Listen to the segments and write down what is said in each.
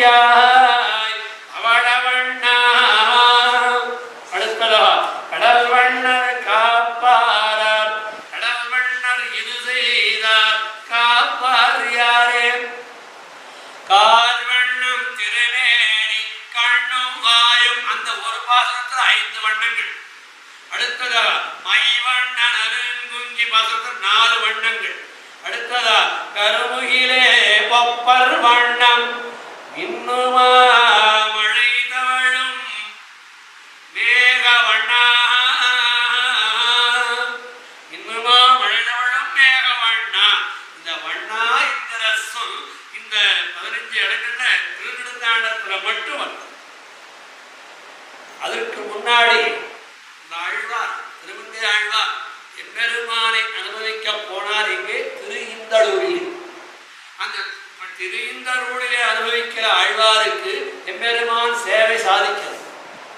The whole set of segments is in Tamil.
காப்பாரியாய் அவளவண்ணா. அடுத்ததா கடல் வண்ணர் காப்பாரார் கடல் வண்ணர் இது செய்தார் காப்பார் யாரே. கால் வண்ணம் திருநேணி கண்ணும் வாயும் அந்த ஒரு பாசனத்தில் 5 வண்ணங்கள். அடுத்ததா மை வண்ணன் அருங்குஞ்சி பாசனத்தில் 4 வண்ணங்கள். அடுத்ததா கருமுகிலே பொப்பர் வண்ணம் இன்னுமா மழை தவழும் மேக வண்ணா. இன்னுமா மழை தவழும் மேக வண்ணா. இந்த வண்ணா என்கிற சொல் இந்த 15 இடங்கள்ல திருநெடுந்தாண்டத்துல மட்டும் வந்தது. அதற்கு முன்னாடி இந்த ஆழ்வார் திருமங்கை ஆழ்வார் எம்பெருமானை அனுபவிக்க போனார். எங்கே? திரு இந்தளூரில். அந்த திரு இந்தளூரிலே அனுபவிக்கிற ஆழ்வாருக்கு எம்பெருமான் சேவை சாதிக்கிறது.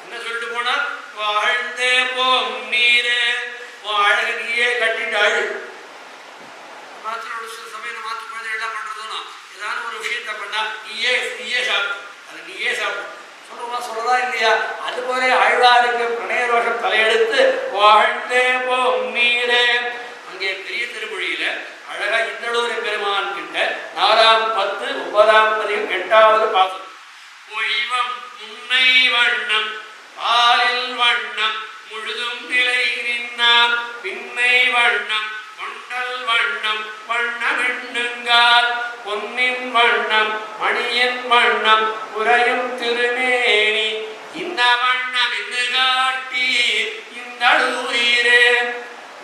என்ன சொல்லிட்டு போனார்? வாழ்ந்தே போம் நீரே அழகு நீயே கட்டிட்டு அழு. மாத்திரோட சில சமயம் மாற்று குழந்தை எல்லாம் பண்றதுன்னா ஏதாவது ஒரு விஷயத்த பண்ணா நீயே சாப்பிடும், அது நீயே சாப்பிடும் சொல்றதா இல்லையா? அதுபோல ஆழ்வாருக்கு பிரணயரோஷம் தலையெடுத்து வாழ்ந்தே போம் நீரே. அங்கே பெரிய திருமொழியில அழகா இந்தளூர் பெருமான் கிட்ட 4ஆம் 10 9ஆம் 8வது பாசம். பொய்வம் முன்னை வண்ணம் பாலில் வண்ணம் முழுதும் நிலை நின்னார் பின்னை வண்ணம் கொண்டல் வண்ணம் வண்ணம் எண்ணுங்கால் பொன்னின் வண்ணம் மணியின் வண்ணம் புரையும் திருநேணி இந்த வண்ணம் என்று காட்டி இந்தளூரே.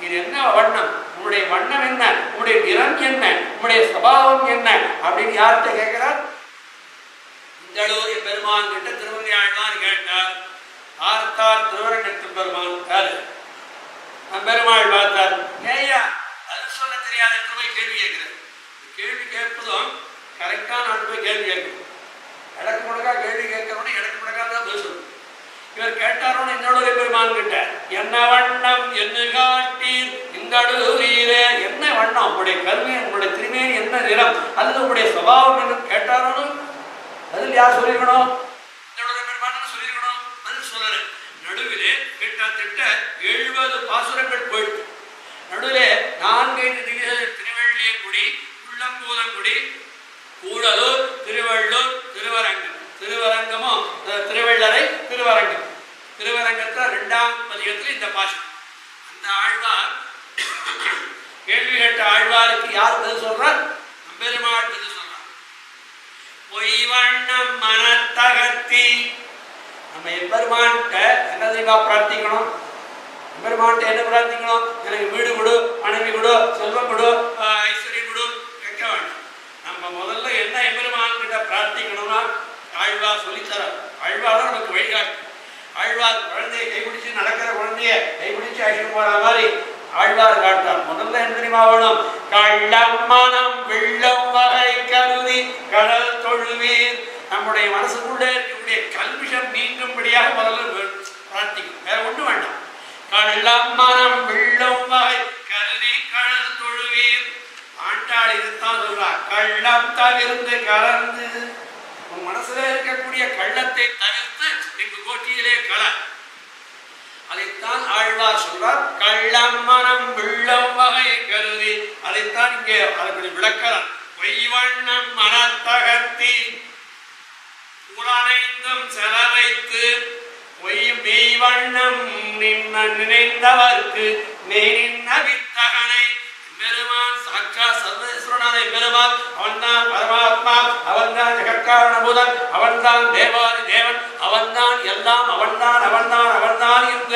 இது என்ன வண்ணம்? உன்னுடைய வண்ணம் என்ன? உன்னுடைய நிறம் என்ன? உன்னுடைய சுபாவம் என்ன அப்படின்னு யார்கிட்ட கேட்கிறார்? இந்தளூர் பெருமான் கிட்ட திருமங்கை ஆழ்வார் கேட்டார். பார்த்தார் திருவரங்கத்து பெருமான். பெருமாள் பார்த்தார். ஏய்யா அது சொல்ல தெரியாத போய் கேள்வி கேட்கிறார். கேள்வி கேட்பதும் கரெக்டா நான் போய் கேள்வி கேட்கணும். இடக்கு முடக்கா கேள்வி கேட்கறோன்னு இடக்கு முடக்கா தான் பேசணும். இவர் கேட்டாரோன்னு இந்தளூர் பெருமான் கிட்ட என்ன வண்ணம் என்று காட்டீர் இந்தளூரே. என்ன வண்ணம்? உங்களுடைய கருமை உங்களுடைய திருமேனி என்ன நிறம் அல்லது உங்களுடைய சுபாவம் என்று கேட்டாரோன்னு பதில் யார் சொல்லிருக்கணும்? இந்தளூர் பெருமான் சொல்லிருக்கணும். பதில் சொல்லல. நடுவிலே கிட்டத்தட்ட 70 பாசுரங்கள் போயிடுச்சு. நடுவிலே 4 திருவள்ளியங்குடி உள்ளம்பூதங்குடி கூடலூர் திருவள்ளூர் திருவரங்கம். திருவரங்கமும் திருவள்ளரை திருவரங்கம். திருவரங்கத்துல 2ஆம் பதிகத்தில் இந்த பாசம். அந்த ஆழ்வார் கேள்வி கேட்ட ஆழ்வாருக்கு யார் பதில் சொல்றார்? பெருமாள் பதில் சொல்றார். பொய் வண்ணம் மனத்தகத்தி. நம்ம எம்பெருமான்கிட்ட என்ன தெரியுமா பிரார்த்திக்கணும்? எம்பெருமான்கிட்ட என்ன பிரார்த்திக்கணும்? எனக்கு வீடு கொடு, மனைவி கொடு, செல்வம் கொடு, ஐஸ்வர்யம் கொடு கேட்க வேண்டாம். நம்ம முதல்ல என்ன எம்பெருமான் கிட்ட பிரார்த்திக்கணும்னா ஆழ்வார் சொல்லித்தர. ஆழ்வார் தான் நமக்கு வழிகாட்டு. ஆழ்வார் குழந்தைய கைப்பிடிச்சு நடக்கிற குழந்தைய கைப்பிடிச்சு அழைச்சிட்டு போற மாதிரி ஆழ்வார் காட்டார். முதல்ல என்ன தெரியுமா வேணும்? கள்ளம் மனம் வெள்ளம் வகை கருதி கடல் தொழுவீர். நம்முடைய மனசுக்குள்ளே இருக்கக்கூடிய கல்விஷம் நீங்கும்படியாக முதல்ல பிரார்த்திக்கும். வேற ஒன்றும் வேண்டாம். கள்ளம் மனம் வெள்ளம் வகை கருதி கடல் தொழுவீர். ஆண்டாள் இதுதான் சொல்றார். கள்ளம் தவிர்த்து கலந்து. உன் மனசுல இருக்கக்கூடிய கள்ளத்தை தவிர்த்து எங்க கோட்டியிலே கல. அதைத்தான் ஆழ்வார் சொல்றார். கள்ளம் மனம் வெள்ளம் வகை கருதி. அதைத்தான் இங்கே அதற்கு விளக்கலாம். பொய்வண்ணம் மனத்தகத்தி புலனைந்தும் செலவைத்து பொய் மெய்வண்ணம் நினைந்தவர்க்கு மெய்நின்ன வித்தகனை. பெருமான் சாட்சா சர்வேஸ்வரனான பெருமான் அவன்தான் பரமாத்மா. அவன்தான் ஜெகத்காரணபூதன். அவன்தான் தேவாதி தேவன். அவன்தான் எல்லாம். அவன்தான் என்ற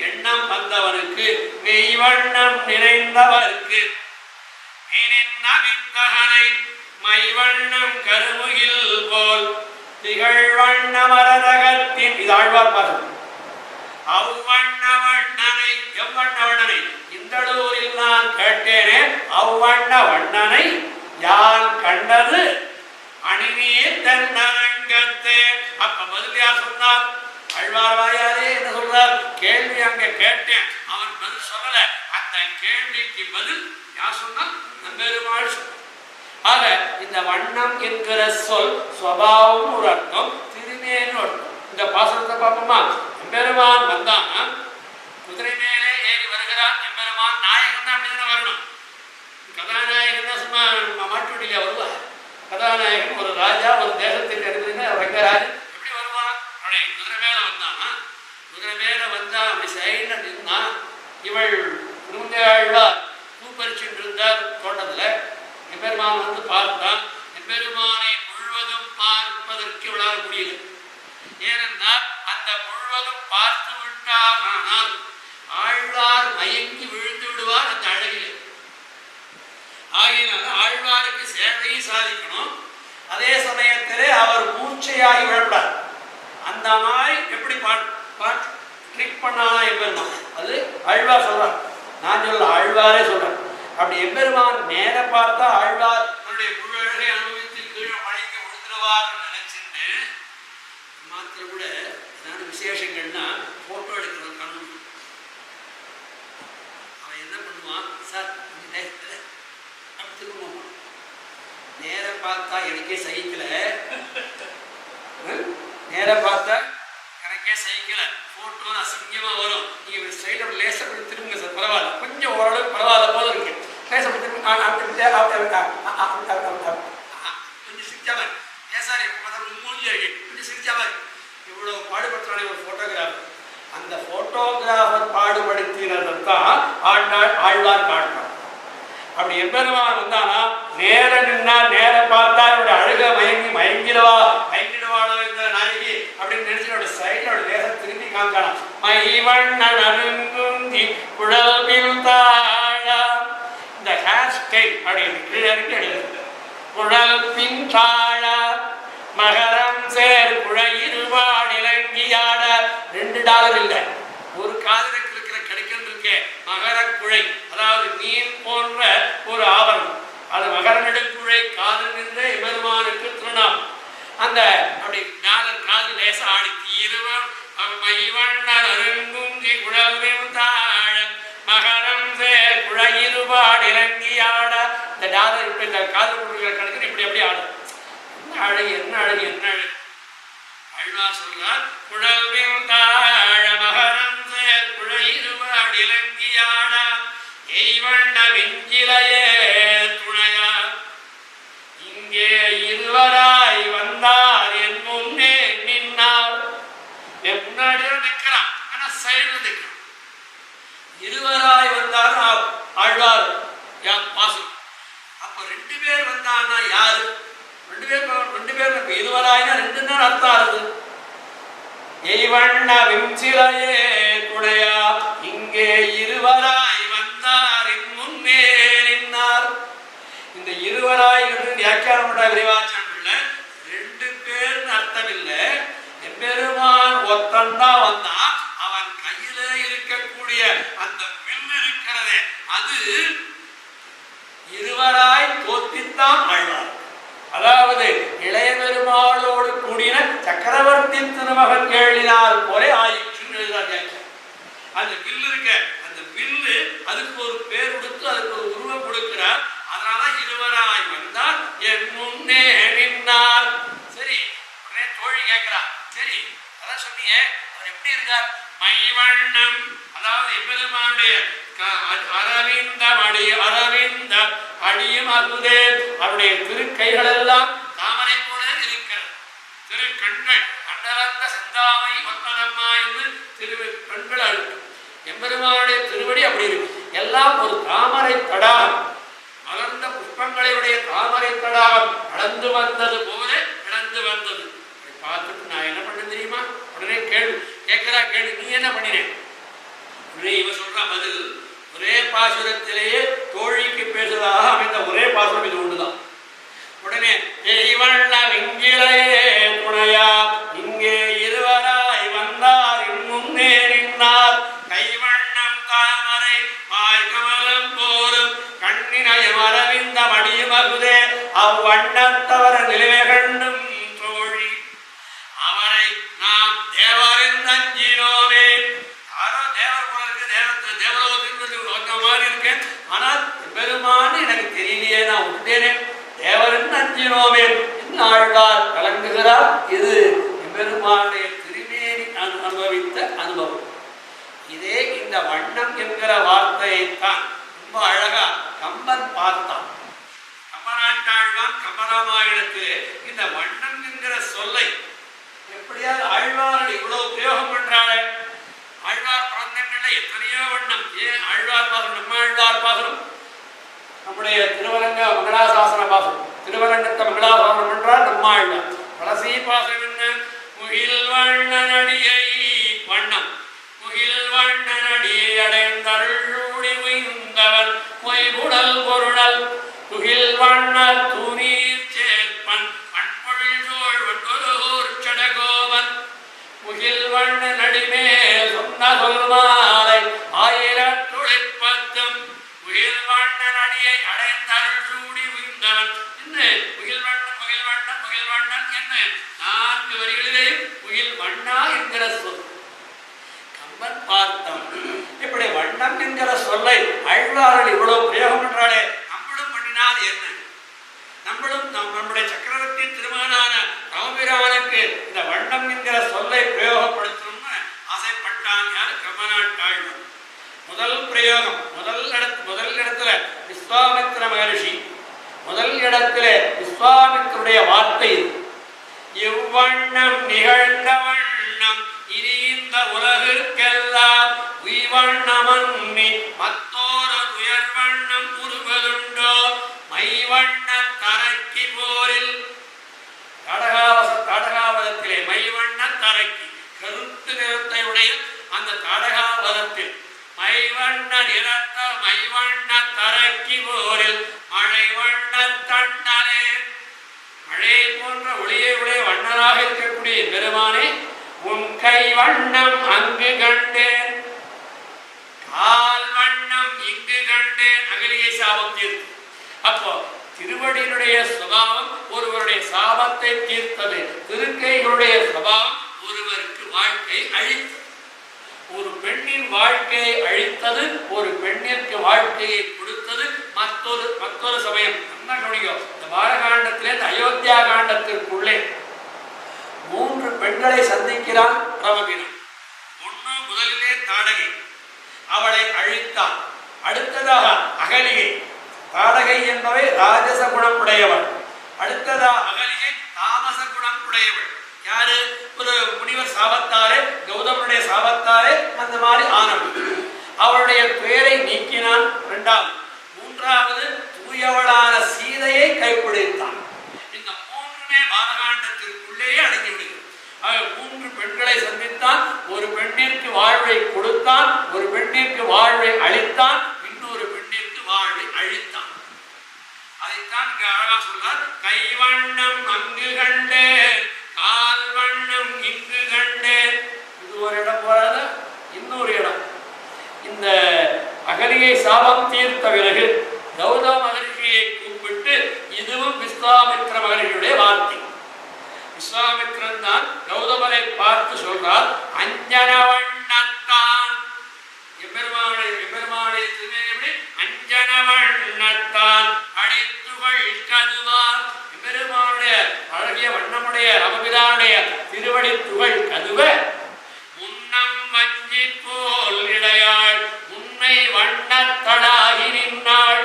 எண்ணம் வந்தவனுக்கு மெய்வண்ணம் நிறைந்தவர்க்கு மெய்நின்ன வித்தகனை மைவண்ணம் கருமுகில் போல் திகழ்வண்ண மரதகத்தின். இது ஆழ்வார் பாசம். அவ்வண்ணவண்ணனை எவ்வண்ணவண்ணனை இந்தளூரில் நான் கேட்டேனே அவ்வண்ணவண்ணனை யான் கண்டது அணிநீர் தென்னரங்கத்தே. அப்ப பதில் யார் சொன்னார்? ஆழ்வார் வாயாரே என்ன சொல்றார்? கேள்வி அங்க கேட்டேன், அவன் பதில் சொல்லல. அந்த கேள்விக்கு பதில் யார் சொன்னார்? பெருமாள் சொன்னார். ஆக இந்த வண்ணம் என்கிற சொல் ஸ்வபாவம் ஒரு அர்த்தம், திருமேனு அர்த்தம். இந்த பாசனத்தை பார்ப்போமா? எம்பெருமான் வந்தானா குதிரை மேலே ஏறி வருகிறான். எம்பெருமான் நாயகன் தான் அப்படிதானே வரணும். கதாநாயகன் தான் சும்மா மாட்டுவடியில வருவார். கதாநாயகன் ஒரு ராஜா ஒரு தேசத்துக்கு இருக்குதுன்னா ரங்கராஜன் எப்படி வருவான்? அவனை குதிரை மேல வந்தானா, குதிரை மேல வந்தா அப்படி சைடுல நின்னா இவள் திருமங்கையாழ்வார் பூ பறிச்சுட்டு இருந்தார் தோட்டத்துல. எம்பெருமான் வந்து பார்த்தான். எம்பெருமானை முழுவதும் பார்ப்பதற்கு விழாத முடியல. ஏனென்றால் அந்த முழுவதும் பார்த்து விட்டார் ஆனால் ஆழ்வார் மயங்கி விழுந்து விடுவார் அந்த அழகில். ஆகையினால ஆழ்வாருக்கு சேவையை சாதிக்கணும், அதே சமயத்திலே அவர் மூச்சையாகி விழப்படார். அந்த மாதிரி எப்படி ட்ரிக் பண்ணானா எம்பெருமான், அது ஆழ்வார் சொல்றார். நான் சொல்ல ஆழ்வாரே சொல்றேன். அப்படி எம்பெருமான் நேர பார்த்தா ஆழ்வார் தன்னுடைய முழு அழகை அனுபவித்து கீழே மழைக்கு விழுந்துருவார் நினைச்சுட்டு மாத்திர கூட ஏதாவது விசேஷங்கள்னா போட்டோ எடுக்கிற கண்ணு அவன் என்ன பண்ணுவான்? சார் அப்படி திரும்ப நேர பார்த்தா எனக்கே சகிக்கல, நேர பார்த்தா எனக்கே சகிக்கல, போட்டோ அசிங்கமா வரும், நீங்க ஸ்டைல் அப்படி லேசா அப்படி திரும்புங்க சார், பரவாயில்ல, கொஞ்சம் ஓரளவு பரவாயில்ல போல இருக்கு, லேசா அப்படி திரும்ப கொஞ்சம் சிரிச்சாம ஏன் சார் மூஞ்சி இருக்கு கொஞ்சம் சிரிச்சாம. இவ்வளவு பாடுபடுத்தானே ஒரு போட்டோகிராஃபர், அந்த போட்டோகிராஃபர் பாடுபடுத்தினதான் ஆழ்வார் காட்டுறார். அப்படி எம்பெருமான் வந்தானா நேர நின்னா நேர பார்த்தா இவருடைய அழுக மயங்கிடுவாளோ இந்த நாயகி அப்படின்னு நினைச்சு சைட்ல லேச திரும்பி காமிச்சானா. மைவண்ணன் அருங்குந்தி குழல் தாழா, இந்த ஹேர் ஸ்டைல் அப்படின்னு கீழே அடிக்கிறது. குழல் பின் தாழா மகரம் சேர் குழையிருவாள் இலங்கியாட. $2 இல்லை, ஒரு காதலுக்கு இருக்கிற கிடைக்கல் இருக்கே மகர குழை, அதாவது நீர் போன்ற ஒரு ஆவரணம், அது மகர நெடுங்குழை காதல் நின்ற எம்பெருமானுக்கு திருநாம். அந்த அப்படி காது லேச ஆடி தீருவன் மைவண்ணர் அருங்குந்தி குழல் தாழ மகரம் சேர் குழையிருவாள் இலங்கியாட. இந்த டாலர் இப்ப இந்த காதல் கொடுக்கிற கணக்கு இப்படி அப்படி ஆடும். என்ன அழகு என்ன அழகு என்ன அழகு! ஆழ்வார் சொல்றார், குழல் தாழ மகரம் சேர் குழையிருவாள் இலங்கியாட எய்வண்ண வெஞ்சிலையே துணையா. இங்கே இருவராய் வந்தார் என் முன்னே நின்னார். என் முன்னாடியே நிற்கிறான், ஆனா சைடுல நிற்கிறான். இருவராய் வந்தார் ஆழ்வார் பாசம். அப்ப 2 பேர் வந்தான்னா யாரு? 2 பேர் இருவராய்னா 2 தான் அர்த்தம் ஆகுது. எய்வண்ண வெஞ்சிலையே துணையா இங்கே இருவராய் வந்தார் என் முன்னே நின்னார். இந்த இருவராய் என்று வியாக்கியானம் பண்ண விரிவாச்சன்ல 2 பேர் அர்த்தம் இல்லை. எம்பெருமான் ஒத்தந்தான் வந்தா அவன் கையில இருக்கக்கூடிய அந்த வில் இருக்கிறதே அது இருவராய் தோத்தித்தான் ஆழ்வார். அதாவது இளைய பெருமாளோடு கூடின சக்கரவர்த்தி திருமகன் கேளினால் போலே ஆயிற்றுன்னு எழுதாங்க. அந்த வில்லு இருக்க, அந்த வில்லு அதுக்கு ஒரு பேர் கொடுத்து அதுக்கு ஒரு உருவம் கொடுக்கிறார். அதனால இருவராய் வந்தார் என் முன்னே நின்னார். சரி, உடனே தோழி கேட்கிறார், சரி அதான் சொன்னீங்க அவர் எப்படி இருக்கார்? மைவண்ணம், அதாவது எம்பெருமானுடைய அரவிந்த அடியும் அகுதே, அவருடைய திருக்கைகள் எல்லாம் தாமரை போல இருக்கிறது. திரு கண்கள் கண்டலர்ந்த செந்தாமை ஒத்தனம்மா என்று கண்கள் அழுக்கும். எம்பெருமானுடைய திருவடி அப்படி இருக்கு, எல்லாம் ஒரு தாமரை தடாகம், மலர்ந்த புஷ்பங்களுடைய தாமரை தடாகம் நடந்து வந்தது போல நடந்து வந்தது. பார்த்துட்டு நான் என்ன பண்ண தெரியுமா? உடனே கேட்கிறா கேள்வி, நீ என்ன பண்ணினேன்? இவ சொல்ற பதில் ஒரே பாசுரத்திலேயே தோழிக்கு பேசுவதாக அமைந்த ஒரே பாசுரம் இது ஒன்றுதான். உடனே இவண்ண வெங்கிலையே துணையா இங்கே இருவராய் வந்தார் முன்னே நின்னார். கைவண்ணம் தாமரை வாய்கமலம் போலும் கண்ணினயம் அரவிந்த மடியுமகுதே அவ்வண்ணத்தவர் நிலைமை கண்டும் தோழி அவரை நாம் தேவரின் அஞ்சினோமே. யாரோ தேவர் போல இருக்கு, தேவலோகத்திற்கு வந்த மாதிரி இருக்கேன், ஆனால் பெருமான்னு எனக்கு தெரியலையே, நான் விட்டேனே. என்கிற வார்த்தையைத்தான் ரொம்ப அழகா கம்பன் பார்த்தான். கம்பநாட்டாழ்வான் கம்பராமாயணத்திலே இந்த வண்ணம் என்கிற சொல்லை எப்படியாவது ஆழ்வார் இவ்வளவு உபயோகம் பண்றாளே. ஆழ்வார் பிறந்தங்கள்ல எத்தனையோ வண்ணம். ஏன் ஆழ்வார் பாசனம், நம்ம ஆழ்வார் பாசனம், நம்முடைய திருவரங்க மங்களாசாசன பாசனம், திருவரங்கத்தை மங்களாசாசனம் என்றால் நம்ம ஆழ்வார். கடைசி பாசனம் என்ன? முகில் வண்ணனடியை வண்ணம், முகில் வண்ணனடியை அடைந்தருளி உய்ந்தவன் மொய்குடல் பொருளல் துகில் வண்ண தூணீர் சேர்ப்பன் பண்பொழில் சோழ் வண்டொருகூர் சடகோவன் முகில் வண்ண நடிமேல் சொன்ன சொல்மாலை 1000 முகில் வண்ண நடியை அடைந்தருள் சூடி உய்ந்தவன். என்ன முகில் வண்ணன் முகில் வண்ணன் முகில் வண்ணன் என்ன 4 வரிகளிலே முகில் வண்ணா என்கிற சொல் கம்பன் பார்த்தம். இப்படி வண்ணம் என்கிற சொல்லை ஆழ்வார்கள் இவ்வளவு பிரயோகம் என்றாலே நம்மளும் பண்ணினால் என்ன? நம்மளும் நம்முடைய சக்கரவர்த்தி திருமகனான ராமபிரானுக்கு இந்த வண்ணம் என்கிற சொல்லை பிரயோகப்படுத்தணும்னு ஆசைப்பட்டான். யாரு? கம்பநாட்டாழ்வான். முதல் பிரயோகம் முதல் இடத்துல விஸ்வாமித்திர மகர்ஷி, முதல் இடத்துல விஸ்வாமித்திருடைய வார்த்தை இவ்வண்ணம் நிகழ்ந்த வண்ணம் இனி இந்த உலகிற்கெல்லாம் உய்வண்ணமன்னி மத்தோரு உயர்வண்ணம் உருவதுண்டோ மைவண்ண தரக்கி போரில். தாடகாவதத்திலே மைவண்ண தரக்கி கருத்து நிறத்தை உடைய அந்த தாடகாவதத்தில் மைவண்ண நிறத்த மைவண்ண தரக்கி போரில் மழை வண்ண தண்ணலே. மழை போன்ற ஒளியை உடைய வண்ணனாக இருக்கக்கூடிய பெருமானே உன் கை வண்ணம் அங்கு கண்டேன், கால் வண்ணம் இங்கு கண்டேன். அகலியை சாபம் தீர்த்து. அப்போ திருவடியினுடைய சுபாவம் ஒருவருடைய சாபத்தை தீர்த்தது, திருக்கைகளுடைய சுபாவம் ஒருவருக்கு வாழ்க்கை அழித்தது. ஒரு பெண்ணின் வாழ்க்கையை அழித்தது, ஒரு பெண்ணிற்கு வாழ்க்கையை கொடுத்தது மற்றொரு சமயம். என்ன கவனிக்கும், இந்த பாலகாண்டத்திலே இந்த அயோத்தியா காண்டத்திற்குள்ளே 3 பெண்களை சந்திக்கிறான் ராமபிரான். ஒன்று முதலிலே தாடகை, அவளை அழித்தான். அடுத்ததாக அகலிகை. தாடகை என்பவை ராஜச குணம் உடையவள், அடுத்ததாக அகலிகை தாமச குணம் உடையவள். யாரு? ஒரு முனிவர் சாபத்தாரே, கௌதமனுடைய சாபத்தாரே அந்த மாதிரி ஆனவள். அவளுடைய பெயரை நீக்கினான். இரண்டாவது. மூன்றாவது தூயவளான சீதையை கைப்பிடித்தான். இந்த 3மே பாலகாண்டத்திற்குள்ளேயே அடங்கிவிடுகிறது. 3 பெண்களை சந்தித்தான். ஒரு பெண்ணிற்கு வாழ்வை கொடுத்தான், ஒரு பெண்ணிற்கு வாழ்வை அளித்தான், இன்னொரு பெண்ணிற்கு வாழ்வை அழித்தான். அதைத்தான் அழகா சொல்றார். கைவண்ணம் அங்கு கண்டேன், கால் வண்ணம் இங்கு கண்டேன். இது ஒரு இடம் போறாத, இன்னொரு இடம். இந்த அகலியை சாபம் தீர்த்த பிறகு கௌதம மகர்ஷியை கூப்பிட்டு, இதுவும் விஸ்வாமித்திர மகர்ஷியுடைய வார்த்தை. விஸ்வாமித்திரன் தான் கௌதமரை பார்த்து சொல்றார், அஞ்சன வண்ணத்தான். எம்பெருமானுடைய திருமேனி அஞ்சன வண்ணத்தான் அடைத்துகள் கதுவார். எம்பெருமானுடைய அழகிய வண்ணமுடைய ராமபிரானுடைய திருவடி துகள் கதுவ முன்னம் வஞ்சி போல் இடையாள் உன்னை வண்ணத்தடாகி நின்றாள்.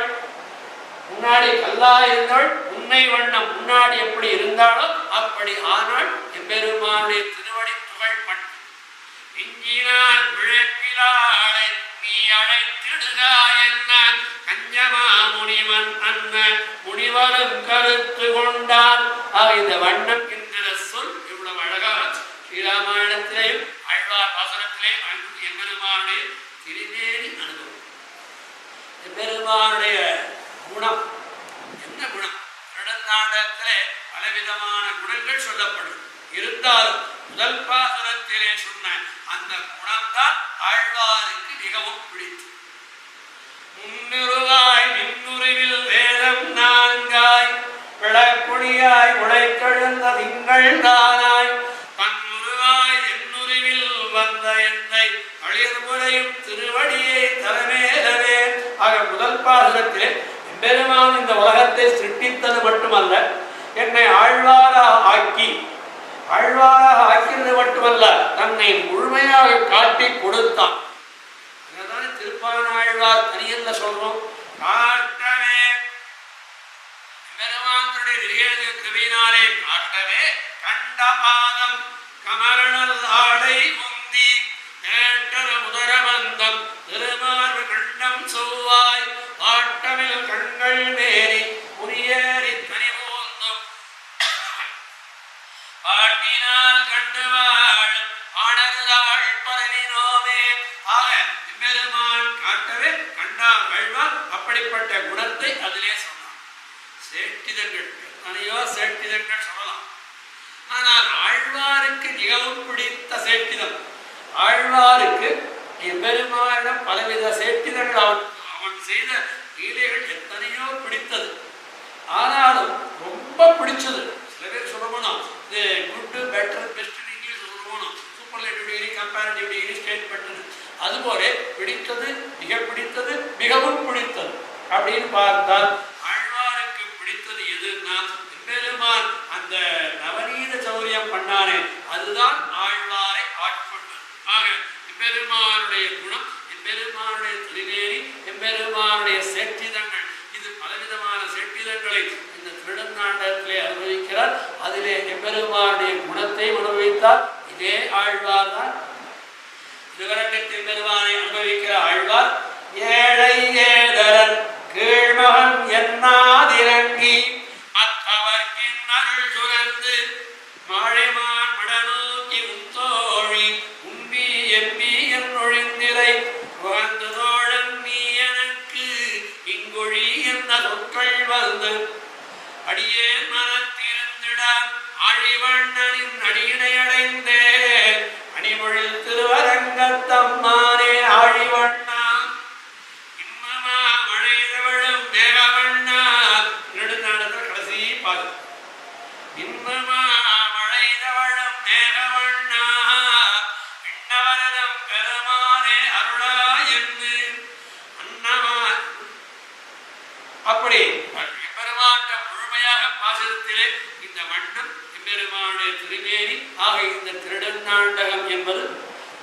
முன்னாடி கல்லா இருந்தாள், உன்னை வண்ணம் முன்னாடி எப்படி இருந்தாலோ அப்படி ஆனால் எம்பெருமானுடைய திருவடி துகள் பட்டு இஞ்சினால் விழப்பிலாளை நீ அழைத்திடுகா என்ன கஞ்சமா முனிவன் அன்ன முனிவரும் கருத்து கொண்டான். இந்த வண்ணம் என்கிற சொல் இவ்வளவு அழகா ஸ்ரீராமாயணத்திலேயும் ஆழ்வார் வாசனத்திலேயும் எம்பெருமானுடைய திருநேரி அனுபவம். எம்பெருமானுடைய குணம் என்ன குணம்? கடந்தாண்டத்திலே பலவிதமான குணங்கள் சொல்லப்படும். இருந்தாலும் முதல் பாசுரத்திலே சொன்ன அந்த குணம்தான் ஆழ்வாருக்கு மிகவும் பிடித்தது. முன்னுருவாய் நின்னுருவில் வேதம் 4ஆய் விளக்குடியாய் உழைத்தெழுந்த திங்கள் தானாய் தன்னுருவாய் என்னுருவில் வந்த என்னை அழிர்முறையும் திருவடியை தரமேலவே. ஆக முதல் பாசுரத்திலே பெருமான் இந்த உலகத்தை சிருஷ்டித்தது மட்டுமல்ல, என்னை ஆழ்வாராக ஆக்கியது மட்டுமல்ல, தன்னை முழுமையாக காட்டி கொடுத்தான். திருப்பான பாதம் கமரணல் ஆடை உந்தி ஏட்டர முதரபந்தம் திருமார்பு கண்டம் செவ்வாய் ஆட்டமில் கண்கள் மேரி உரியேறி தனிபோந்தும் பாட்டினால் கண்டுவாள் ஆடருதாள் பரவினோமே. ஆக பெருமான் காட்டவே கண்டார் கழ்வார் அப்படிப்பட்ட குணத்தை அதிலே சொன்னார். சேட்டிதங்கள் எத்தனையோ சேட்டிதங்கள் சொல்லலாம். ஆனால் ஆழ்வாருக்கு மிகவும் பிடித்த சேட்டிதம், ஆழ்வாருக்கு எம்பெருமானிடம் பலவித சேட்டிதங்கள் அவன் செய்த லீலைகள் எத்தனையோ பிடித்தது. ஆனாலும் ரொம்ப பிடிச்சது சில பேர் சொல்லணும், இது குட் பெட்டர் பெஸ்ட் இங்கிலீஷ் சொல்லணும், superlative degree comparative degree statement, அதுபோல பிடித்தது மிக பிடித்தது மிகவும் பிடித்தது அப்படின்னு பார்த்தால் ஆழ்வாருக்கு பிடித்தது எதுன்னா எம்பெருமான் அந்த நவநீத சௌரியம் பண்ணானே அதுதான் ஆழ்வாரை ஆட்கொண்டது. ஆக எம்பெருமானுடைய குணம், எம்பெருமானுடைய திருநேரி, எம்பெருமானுடைய சேட்டிதங்கள், இது பலவிதமான சேட்டிதங்களை இந்த திருடந்தாண்டத்திலே அனுபவிக்கிறார். அதிலே எம்பெருமானுடைய குணத்தை அனுபவித்தார் இதே ஆழ்வார் தான். திருவரங்கத்தில் பெருமானை அனுபவிக்கிற ஆழ்வார் ஏழை ஏதரன் கீழ்மகன் என்னாதிரங்கி மற்றவர்க்கின் அருள் சுரந்து மாழைமான் மடநோக்கி உந்தோழி உம்பி எம்பி என் ஒழிந்திரை உகந்து தோழன் நீ எனக்கு இங்கொழி என்ன சொற்கள் வந்து அடியே மனத்திருந்திடான் ஆழிவண்ணனின் அடியினை அடைந்தேன் அணிமொழில் திருவரங்கத்தம்மானே ஆழிவண்ணா இம்மமா மழைதவழும் மேகவண்ணா. நெடுநாடத்தில் கடைசி பாடு இம்மமா மழைதவழும் மேகவண்ணா விண்ணவரதம் பெருமானே அருளா என்று அன்னமா. அப்படி பெருமாட்ட முழுமையாக பாசனத்திலே இந்த வண்ணம் எம்பெருமானுடைய திருமேனி. ஆக இந்த திருடந்தாண்டகம் என்பது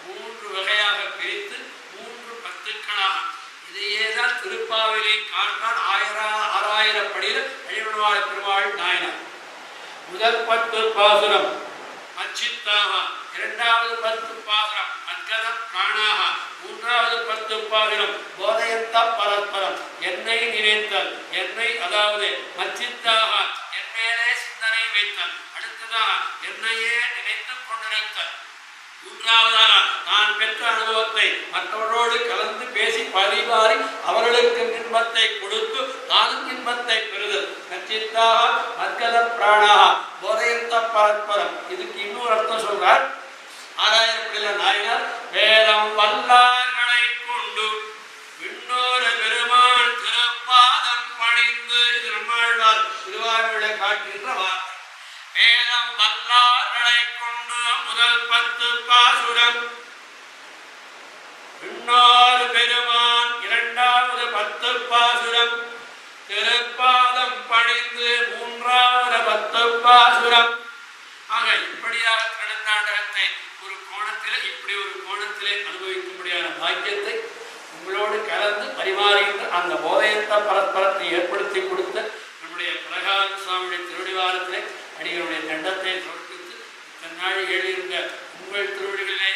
3 வகையாக பிரித்து 3 பத்துக்களாக, இதையேதான் திருப்பாவிலே காட்டால் 6000 படியில் அழிவழ்வாழ் பெருமாள் நாயனார். முதல் 10 பாசுரம் அச்சித்தாக, 2வது 10 பாசுரம் அத்கத பிராணாக, 3வது 10 பாசுரம் போதயத்த பரஸ்பரம் என்னை நினைத்தல், என்னை அதாவது மச்சித்தாக என் மேலே சிந்தனை வைத்தல், அடுத்ததாக என்னையே நினைத்துக் கொண்டிருத்தல், 3வதாக நான் பெற்ற அனுபவத்தை மற்றவரோடு கலந்து பேசி பரிமாறி அவர்களுக்கு இன்பத்தை கொடுத்து நானும் இன்பத்தை பெறுதல். நச்சித்தாக மத்கத பிராணாக போதயத்த பரஸ்பரம். இதுக்கு இன்னொரு அர்த்தம் சொல்றார் ஆராயப்படில நாயனார். வேதம் வல்லார்களை கொண்டு விண்ணோரு பெருமாள் திருப்பாதம் பணிந்து, இது நம்மாழ்வார் திருவாரூரை காட்டுகின்ற வார்த்தை. வேதம் வல்லார்களை கொண்டு முதல் 10 பாசுரம் விண்ணோரு பெருமான், 2வது 10 பாசுரம் திருப்பாதம் பணிந்து, 3வது 10 பாசுரம். ஆக இப்படியாக திருநாடகத்தை ஒரு கோணத்திலே இப்படி ஒரு கோணத்திலே அனுபவிக்கும்படியான பாக்கியத்தை உங்களோடு கலந்து பரிமாறுகின்ற அந்த போதயத்த பரஸ்பரத்தை ஏற்படுத்தி கொடுத்த நம்முடைய பிரகார சுவாமியுடைய திருவடிவாரத்திலே அடிகளுடைய தண்டத்தை சமர்ப்பித்து தன்னாழி எழுதியிருந்த உங்கள் திருவடிகளே